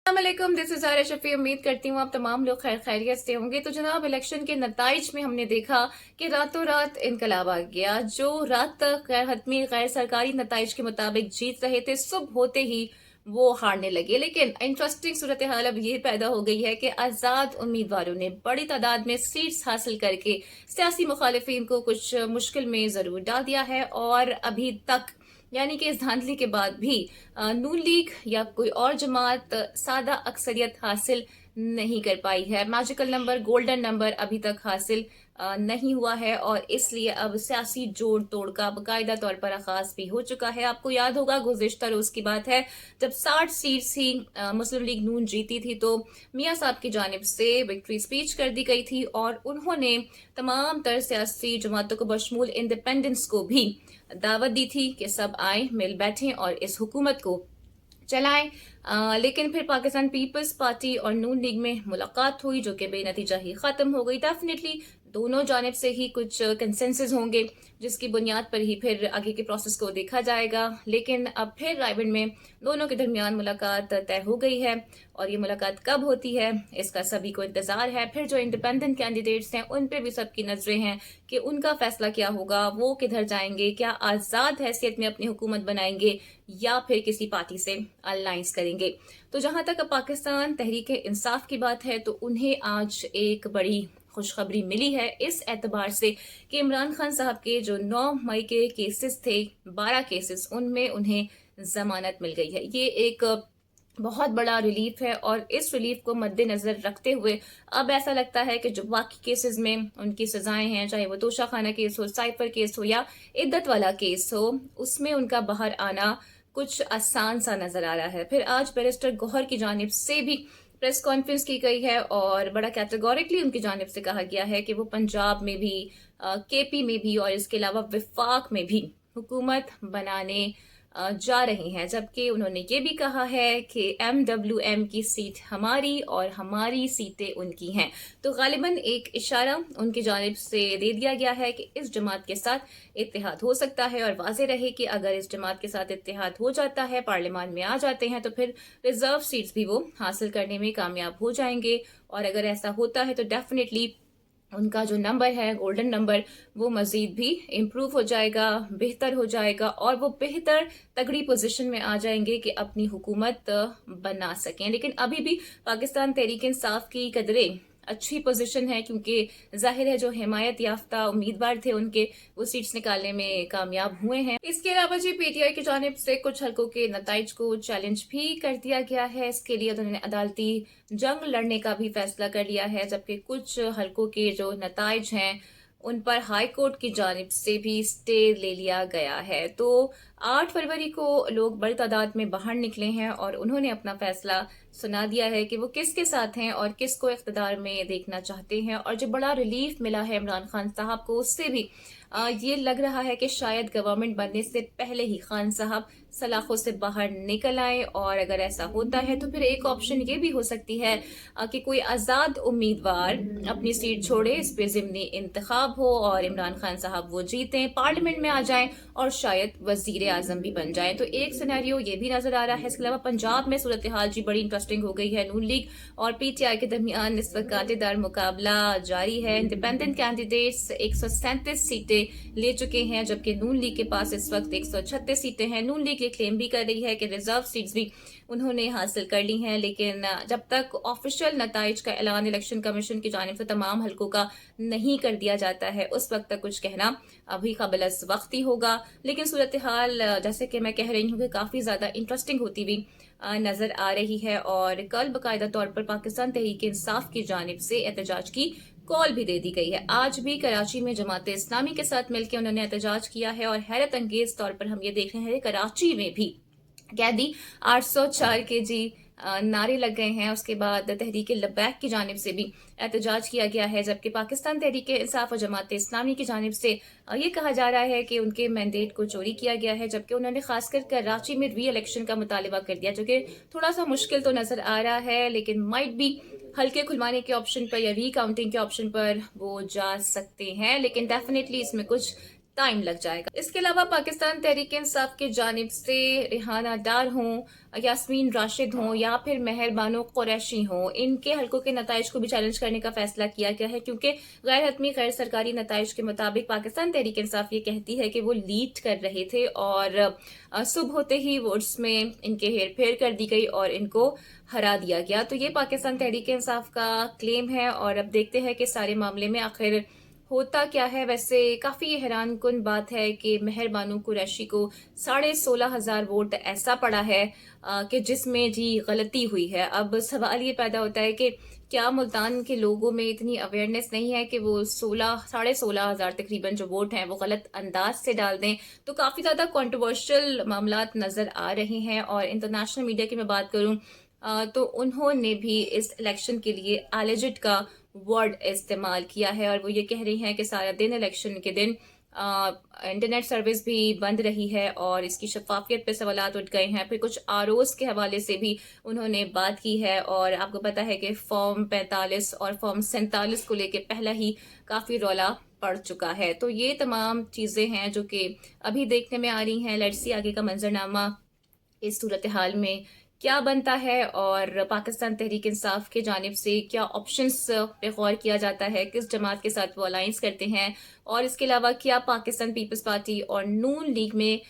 अस्सलामुअलैकुम, this is Zahira Shafi. उम्मीद करती हूँ आप तमाम लोग खैर खैरियत से होंगे। तो जनाब, इलेक्शन के नताइज में हमने देखा कि रातों रात इनकलाब आ गया। जो रात तक गैर हतमी गैर सरकारी नताइज के मुताबिक जीत रहे थे, सुबह होते ही वो हारने लगे। लेकिन इंटरेस्टिंग सूरत हाल अब ये पैदा हो गई है कि आज़ाद उम्मीदवारों ने बड़ी तादाद में सीट्स हासिल करके सियासी मुखालिफिन को कुछ मुश्किल में ज़रूर डाल दिया है। और अभी तक यानी कि इस धांधली के बाद भी नून लीग या कोई और जमात सादा अक्सरियत हासिल नहीं कर पाई है। मैजिकल नंबर, गोल्डन नंबर अभी तक हासिल नहीं हुआ है और इसलिए अब सियासी जोड़ तोड़ का बाकायदा तौर पर आगाज भी हो चुका है। आपको याद होगा, गुज़िश्ता रोज की बात है जब 60 सीट्स ही मुस्लिम लीग नून जीती थी, तो मियाँ साहब की जानिब से विक्ट्री स्पीच कर दी गई थी और उन्होंने तमाम तर सियासी जमातों को बशमूल इंडिपेंडेंस को भी दावत दी थी कि सब आए, मिल बैठें और इस हुकूमत को चलाएं। लेकिन फिर पाकिस्तान पीपल्स पार्टी और नून लीग में मुलाकात हुई जो कि बेनतीजा ही खत्म हो गई। डेफिनेटली दोनों जानिब से ही कुछ कंसेंसस होंगे जिसकी बुनियाद पर ही फिर आगे के प्रोसेस को देखा जाएगा। लेकिन अब फिर रायबन में दोनों के दरमियान मुलाकात तय हो गई है और ये मुलाकात कब होती है इसका सभी को इंतजार है। फिर जो इंडिपेंडेंट कैंडिडेट्स हैं उन पे भी सबकी नजरें हैं कि उनका फैसला क्या होगा, वो किधर जाएंगे, क्या आजाद हैसियत में अपनी हुकूमत बनाएंगे या फिर किसी पार्टी से अलायंस करेंगे। तो जहां तक पाकिस्तान तहरीक इंसाफ की बात है तो उन्हें आज एक बड़ी खुशखबरी मिली है इस एतबार से कि इमरान खान साहब के जो 9 मई के केसेस थे, 12 केसेस, उनमें उन्हें जमानत मिल गई है। ये एक बहुत बड़ा रिलीफ है और इस रिलीफ को मद्देनजर रखते हुए अब ऐसा लगता है कि जो बाकी केसेस में उनकी सजाएं हैं, चाहे वो तोशा खाना केस हो, साइफर केस हो या इद्दत वाला केस हो, उसमें उनका बाहर आना कुछ आसान सा नजर आ रहा है। फिर आज बैरिस्टर गौहर की जानिब से भी प्रेस कॉन्फ्रेंस की गई है और बड़ा कैटेगोरिकली उनकी जानिब से कहा गया है कि वो पंजाब में भी, केपी में भी और इसके अलावा विफाक में भी हुकूमत बनाने जा रही हैं। जबकि उन्होंने ये भी कहा है कि MWM की सीट हमारी और हमारी सीटें उनकी हैं। तो गालिबन एक इशारा उनकी जानिब से दे दिया गया है कि इस जमात के साथ इत्तेहाद हो सकता है और वाज़ेह रहे कि अगर इस जमात के साथ इत्तेहाद हो जाता है, पार्लियामान में आ जाते हैं, तो फिर रिजर्व सीट्स भी वो हासिल करने में कामयाब हो जाएंगे। और अगर ऐसा होता है तो डेफिनेटली उनका जो नंबर है, गोल्डन नंबर, वो मजीद भी इम्प्रूव हो जाएगा, बेहतर हो जाएगा और वो बेहतर तगड़ी पोजीशन में आ जाएंगे कि अपनी हुकूमत बना सकें। लेकिन अभी भी पाकिस्तान तहरीक इंसाफ की कदरें अच्छी पोजीशन है क्योंकि जाहिर है जो हिमायत याफ्ता उम्मीदवार थे उनके वो सीट्स निकालने में कामयाब हुए हैं। इसके अलावा जी PTI की जानिब से कुछ हलकों के नताइज को चैलेंज भी कर दिया गया है। इसके लिए उन्होंने अदालती जंग लड़ने का भी फैसला कर लिया है, जबकि कुछ हलकों के जो नताइज हैं उन पर हाई कोर्ट की जानिब से भी स्टे ले लिया गया है। तो 8 फरवरी को लोग बड़ी तादाद में बाहर निकले हैं और उन्होंने अपना फैसला सुना दिया है कि वो किसके साथ हैं और किसको इख्तिदार में देखना चाहते हैं। और जो बड़ा रिलीफ मिला है इमरान खान साहब को, उससे भी ये लग रहा है कि शायद गवर्नमेंट बनने से पहले ही खान साहब सलाखों से बाहर निकल आए। और अगर ऐसा होता है तो फिर एक ऑप्शन ये भी हो सकती है कि कोई आज़ाद उम्मीदवार अपनी सीट छोड़े, इस पे ज़िमनी इंतखाब हो और इमरान खान साहब वो जीतें, पार्लियामेंट में आ जाएं और शायद वजीर आजम भी बन जाए। तो एक सिनेरियो ये भी नजर आ रहा है। इसके अलावा पंजाब में सूरत हाल जी बड़ी इंटरेस्टिंग हो गई है। नून लीग और PTI के दरमियान इस वक्त कांटेदार मुकाबला जारी है। इंडिपेंडेंट कैंडिडेट्स 137 सीटें ले चुके हैं जबकि नून लीग के पास इस वक्त 136 सीटें हैं। नून लीग ये क्लेम भी कर रही है कि रिजर्व सीट्स भी उन्होंने हासिल कर ली हैं, लेकिन जब तक ऑफिशियल नताइज का ऐलान इलेक्शन कमीशन की जानिब से तमाम हलकों का नहीं कर दिया जाता है उस वक्त तक कुछ कहना अभी काबिल वक्त ही होगा। लेकिन सूरत हाल जैसे कि मैं कह रही हूँ कि काफी ज्यादा इंटरेस्टिंग होती हुई नजर आ रही है और कल बाकायदा तौर पर पाकिस्तान तहरीक इंसाफ की जानिब से एहतजाज की कॉल भी दे दी गई है। आज भी कराची में जमात इस्लामी के साथ मिलकर उन्होंने एहतजाज किया है और हैरत अंगेज तौर पर हम ये देख रहे हैं कराची में भी कैदी 804 kg नारे लग गए हैं। उसके बाद तहरीक लब्बैक की जानिब से भी एहतजाज किया गया है, जबकि पाकिस्तान तहरीक इंसाफ और जमात इस्लामी की जानिब से ये कहा जा रहा है कि उनके मैंडेट को चोरी किया गया है, जबकि उन्होंने खासकर कराची में री इलेक्शन का मुतालबा कर दिया, जो कि थोड़ा सा मुश्किल तो नजर आ रहा है। लेकिन माइट भी हल्के खुलवाने के ऑप्शन पर या री काउंटिंग के ऑप्शन पर वो जा सकते हैं। लेकिन डेफिनेटली इसमें कुछ टाइम लग जाएगा। इसके अलावा पाकिस्तान तहरीक इंसाफ की जानिब से रिहाना डार हों, यास्मीन राशिद हों या फिर मेहर बानो कुरैशी हों, इनके हलकों के नताइज को भी चैलेंज करने का फैसला किया गया है, क्योंकि गैर हतमी गैर सरकारी नताइज के मुताबिक पाकिस्तान तहरीक इंसाफ ये कहती है कि वो लीड कर रहे थे और सुबह होते ही वोट्स में इनके हेरफेर कर दी गई और इनको हरा दिया गया। तो ये पाकिस्तान तहरीक इंसाफ का क्लेम है और अब देखते हैं कि सारे मामले में आखिर होता क्या है। वैसे काफी हैरान कुन बात है कि मेहर बानो कुरैशी को 16,500 वोट ऐसा पड़ा है कि जिसमें जी गलती हुई है। अब सवाल ये पैदा होता है कि क्या मुल्तान के लोगों में इतनी अवेयरनेस नहीं है कि वो 16,500 तकरीबन जो वोट हैं वो गलत अंदाज से डाल दें। तो काफी ज्यादा कंट्रोवर्शियल मामलात नजर आ रहे हैं। और इंटरनेशनल मीडिया की मैं बात करूं तो उन्होंने भी इस इलेक्शन के लिए एलिजिट का वर्ड इस्तेमाल किया है और वो ये कह रही हैं कि सारा दिन इलेक्शन के दिन इंटरनेट सर्विस भी बंद रही है और इसकी शफाफियत पे सवालात उठ गए हैं। फिर कुछ आरोज के हवाले से भी उन्होंने बात की है और आपको पता है कि फॉर्म 45 और फॉर्म 47 को लेके पहला ही काफी रौला पड़ चुका है। तो ये तमाम चीजें हैं जो कि अभी देखने में आ रही हैं। लेट्स सी आगे का मंजरनामा इस सूरत हाल में क्या बनता है और पाकिस्तान तहरीक इंसाफ के जानिब से क्या ऑप्शंस पे गौर किया जाता है, किस जमात के साथ वो अलायंस करते हैं और इसके अलावा क्या पाकिस्तान पीपल्स पार्टी और नून लीग में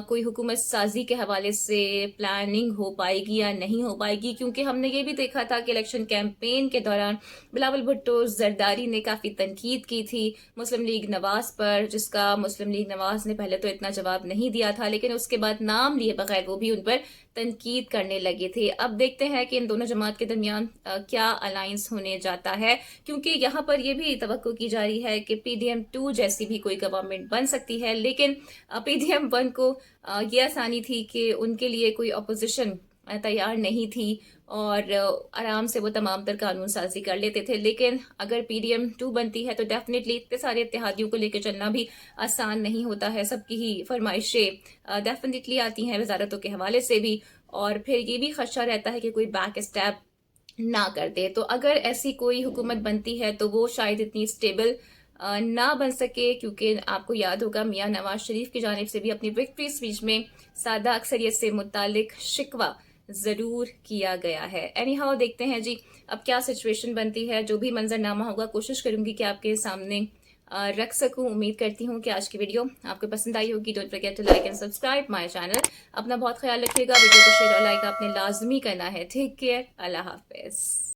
कोई हुकूमत साजी के हवाले से प्लानिंग हो पाएगी या नहीं हो पाएगी। क्योंकि हमने ये भी देखा था कि इलेक्शन कैंपेन के दौरान बिलावल भुट्टो जरदारी ने काफ़ी तनकीद की थी मुस्लिम लीग नवाज पर, जिसका मुस्लिम लीग नवाज ने पहले तो इतना जवाब नहीं दिया था, लेकिन उसके बाद नाम लिए बगैर वो भी उन पर तनकीद करने लगे थे। अब देखते हैं कि इन दोनों जमात के दरमियान क्या अलायंस होने जाता है, क्योंकि यहाँ पर यह भी तवक्को की जा रही है कि PDM-2 जैसी भी कोई गवर्नमेंट बन सकती है। लेकिन PDM-1 को ये आसानी थी कि उनके लिए कोई अपोजिशन तैयार नहीं थी और आराम से वो तमाम तर कानून साजी कर लेते थे। लेकिन अगर PDM-2 बनती है तो डेफिनेटली इतने सारे इत्तेहादियों को लेकर चलना भी आसान नहीं होता है। सबकी ही फरमाइशें डेफिनेटली आती हैं वजारतों के हवाले से भी और फिर ये भी खदशा रहता है कि कोई बैक स्टेप ना कर दे। तो अगर ऐसी कोई हुकूमत बनती है तो वो शायद इतनी स्टेबल ना बन सके, क्योंकि आपको याद होगा मियां नवाज शरीफ की जानिब से भी अपनी विक्ट्री स्पीच में सादा अक्सरियत से मुतालिक शिकवा जरूर किया गया है। एनी हाउ देखते हैं जी अब क्या सिचुएशन बनती है। जो भी मंजरनामा होगा कोशिश करूंगी कि आपके सामने रख सकूं। उम्मीद करती हूं कि आज की वीडियो आपको पसंद आई होगी। Don't forget to like and subscribe my channel. अपना बहुत ख्याल रखिएगा। वीडियो को शेयर और लाइक आपने लाजमी करना है। Take care. अल्लाह हाफिज।